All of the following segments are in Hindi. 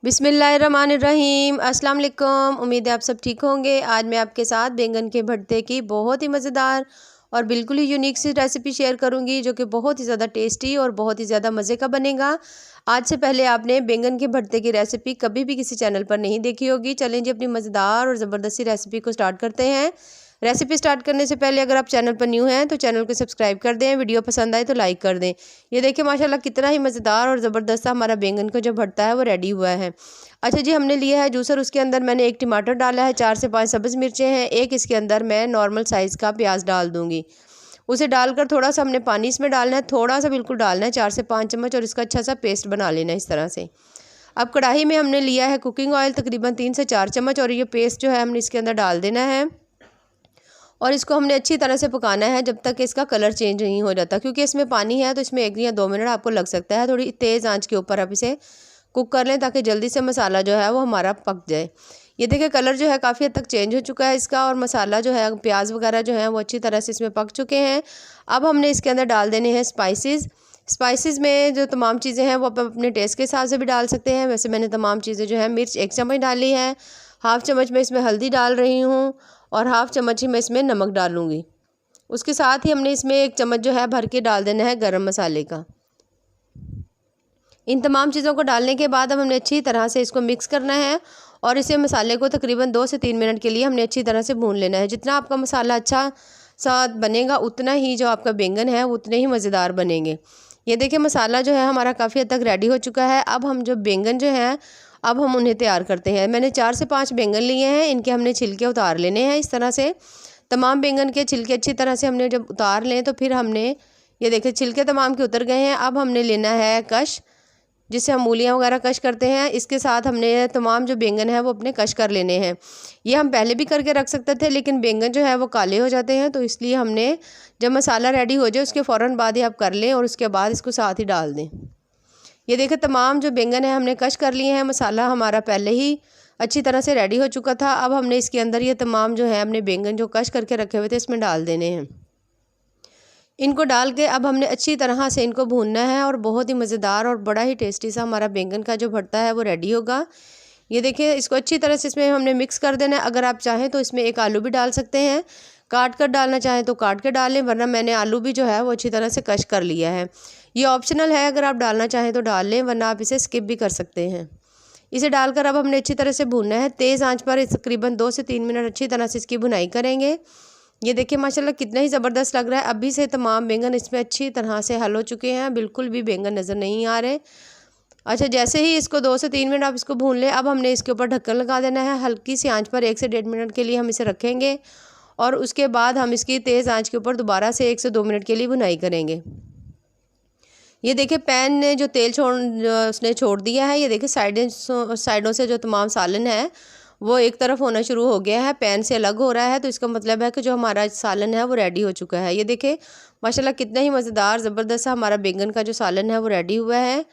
बिस्मिल्लाहिर्रहमानिर्रहीम। अस्सलाम वालेकुम। उम्मीद है आप सब ठीक होंगे। आज मैं आपके साथ बैंगन के भरते की बहुत ही मज़ेदार और बिल्कुल ही यूनिक सी रेसिपी शेयर करूंगी, जो कि बहुत ही ज़्यादा टेस्टी और बहुत ही ज़्यादा मज़े का बनेगा। आज से पहले आपने बैंगन के भरते की रेसिपी कभी भी किसी चैनल पर नहीं देखी होगी। चलें जी, अपनी मज़ेदार और ज़बरदस्त सी रेसिपी को स्टार्ट करते हैं। रेसिपी स्टार्ट करने से पहले अगर आप चैनल पर न्यू हैं तो चैनल को सब्सक्राइब कर दें, वीडियो पसंद आए तो लाइक कर दें। ये देखिए माशाल्लाह कितना ही मज़ेदार और ज़बरदस्त हमारा बैंगन का जो भरता है वो रेडी हुआ है। अच्छा जी, हमने लिया है जूसर, उसके अंदर मैंने एक टमाटर डाला है, 4 से 5 सब्ज़ मिर्चें हैं, एक इसके अंदर मैं नॉर्मल साइज़ का प्याज डाल दूँगी। उसे डालकर थोड़ा सा हमने पानी इसमें डालना है, थोड़ा सा बिल्कुल डालना है, 4 से 5 चम्मच, और इसका अच्छा सा पेस्ट बना लेना है इस तरह से। अब कढ़ाई में हमने लिया है कुकिंग ऑयल तकरीबन 3 से 4 चम्मच, और ये पेस्ट जो है हमने इसके अंदर डाल देना है और इसको हमने अच्छी तरह से पकाना है जब तक इसका कलर चेंज नहीं हो जाता। क्योंकि इसमें पानी है तो इसमें 1 या 2 मिनट आपको लग सकता है। थोड़ी तेज़ आंच के ऊपर आप इसे कुक कर लें ताकि जल्दी से मसाला जो है वो हमारा पक जाए। ये देखिए कलर जो है काफ़ी हद तक चेंज हो चुका है इसका, और मसाला जो है प्याज वगैरह जो है वो अच्छी तरह से इसमें पक चुके हैं। अब हमने इसके अंदर डाल देने हैं स्पाइसेस में जो तमाम चीज़ें हैं वो आप अपने टेस्ट के हिसाब से भी डाल सकते हैं। वैसे मैंने तमाम चीज़ें जो है, मिर्च 1 चम्मच डाली है, हाफ़ चम्मच में इसमें हल्दी डाल रही हूँ और हाफ़ चम्मच ही मैं इसमें नमक डालूँगी। उसके साथ ही हमने इसमें 1 चम्मच जो है भर के डाल देना है गरम मसाले का। इन तमाम चीज़ों को डालने के बाद अब हमने अच्छी तरह से इसको मिक्स करना है और इसे मसाले को तकरीबन 2 से 3 मिनट के लिए हमने अच्छी तरह से भून लेना है। जितना आपका मसाला अच्छा सा बनेगा उतना ही जो आपका बैंगन है वो उतने ही मज़ेदार बनेंगे। ये देखिए मसाला जो है हमारा काफ़ी हद तक रेडी हो चुका है। अब हम जो बैंगन जो है अब हम उन्हें तैयार करते हैं। मैंने 4 से 5 बैंगन लिए हैं, इनके हमने छिलके उतार लेने हैं इस तरह से। तमाम बैंगन के छिलके अच्छी तरह से हमने जब उतार लें तो फिर हमने, ये देखिए छिलके तमाम के उतर गए हैं। अब हमने लेना है कश, जिससे हम मूलियाँ वगैरह कश करते हैं। इसके साथ हमने तमाम जो बैंगन है वो अपने कश कर लेने हैं। ये हम पहले भी करके रख सकते थे, लेकिन बैंगन जो है वो काले हो जाते हैं, तो इसलिए हमने जब मसाला रेडी हो जाए उसके फ़ौरन बाद ही आप कर लें और उसके बाद इसको साथ ही डाल दें। ये देखिए तमाम जो बैंगन है हमने कश कर लिए हैं। मसाला हमारा पहले ही अच्छी तरह से रेडी हो चुका था। अब हमने इसके अंदर ये तमाम जो है हमने बैंगन जो कश करके रखे हुए थे इसमें डाल देने हैं। इनको डाल के अब हमने अच्छी तरह से इनको भूनना है और बहुत ही मज़ेदार और बड़ा ही टेस्टी सा हमारा बैंगन का जो भरता है वो रेडी होगा। ये देखिए इसको अच्छी तरह से इसमें हमने मिक्स कर देना है। अगर आप चाहें तो इसमें एक आलू भी डाल सकते हैं, काट कर डालना चाहें तो काट कर डालें, वरना मैंने आलू भी जो है वो अच्छी तरह से कश कर लिया है। ये ऑप्शनल है, अगर आप डालना चाहें तो डाल लें, वरना आप इसे स्किप भी कर सकते हैं। इसे डालकर अब हमने अच्छी तरह से भूनना है। तेज़ आंच पर तकरीबन 2 से 3 मिनट अच्छी तरह से इसकी भुनाई करेंगे। ये देखिए माशाल्लाह कितना ही ज़बरदस्त लग रहा है। अभी से तमाम बैंगन इसमें अच्छी तरह से हल हो चुके हैं, बिल्कुल भी बैंगन नज़र नहीं आ रहे। अच्छा, जैसे ही इसको 2 से 3 मिनट आप इसको भून लें, अब हमने इसके ऊपर ढक्कन लगा देना है। हल्की सी आंच पर 1 से 1.5 मिनट के लिए हम इसे रखेंगे और उसके बाद हम इसकी तेज़ आंच के ऊपर दोबारा से 1 से 2 मिनट के लिए भुनाई करेंगे। ये देखिए पैन ने जो तेल उसने छोड़ दिया है। ये देखिए साइडों से जो तमाम सालन है वो एक तरफ होना शुरू हो गया है, पैन से अलग हो रहा है, तो इसका मतलब है कि जो हमारा सालन है वो रेडी हो चुका है। ये देखिए माशाल्लाह कितना ही मज़ेदार ज़बरदस्त हमारा बैंगन का जो सालन है वो रेडी हुआ है।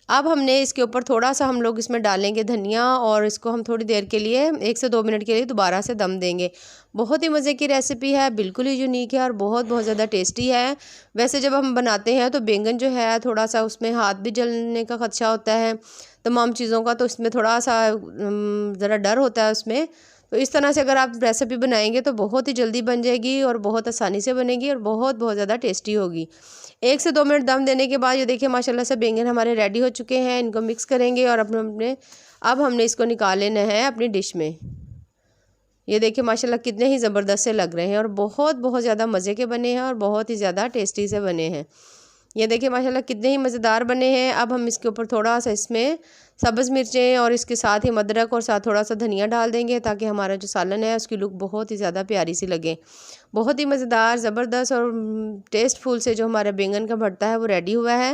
अब हमने इसके ऊपर थोड़ा सा हम लोग इसमें डालेंगे धनिया और इसको हम थोड़ी देर के लिए 1 से 2 मिनट के लिए दोबारा से दम देंगे। बहुत ही मज़े की रेसिपी है, बिल्कुल ही यूनिक है और बहुत बहुत ज़्यादा टेस्टी है। वैसे जब हम बनाते हैं तो बैंगन जो है थोड़ा सा उसमें हाथ भी जलने का ख़दशा होता है तमाम चीज़ों का, तो इसमें थोड़ा सा ज़रा डर होता है उसमें। तो इस तरह से अगर आप रेसिपी बनाएंगे तो बहुत ही जल्दी बन जाएगी और बहुत आसानी से बनेगी और बहुत बहुत ज़्यादा टेस्टी होगी। 1 से 2 मिनट दम देने के बाद ये देखिए माशाल्लाह से बैंगन हमारे रेडी हो चुके हैं। इनको मिक्स करेंगे और अब हमने इसको निकाल लेना है अपनी डिश में। ये देखिए माशाल्लाह कितने ही ज़बरदस्त से लग रहे हैं और बहुत बहुत ज़्यादा मज़े के बने हैं और बहुत ही ज़्यादा टेस्टी से बने हैं। ये देखिए माशाल्लाह कितने ही मज़ेदार बने हैं। अब हम इसके ऊपर थोड़ा सा इसमें सब्ज़ मिर्चें और इसके साथ ही अदरक और साथ थोड़ा सा धनिया डाल देंगे, ताकि हमारा जो सालन है उसकी लुक बहुत ही ज़्यादा प्यारी सी लगे। बहुत ही मज़ेदार ज़बरदस्त और टेस्टफुल से जो हमारा बैंगन का भरता है वो रेडी हुआ है।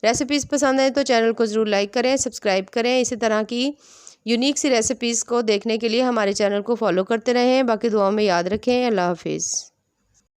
रेसिपीज़ पसंद आए तो चैनल को ज़रूर लाइक करें, सब्सक्राइब करें। इसी तरह की यूनिक सी रेसिपीज़ को देखने के लिए हमारे चैनल को फॉलो करते रहें। बाकी दुआओं में याद रखें। अल्लाह हाफिज़।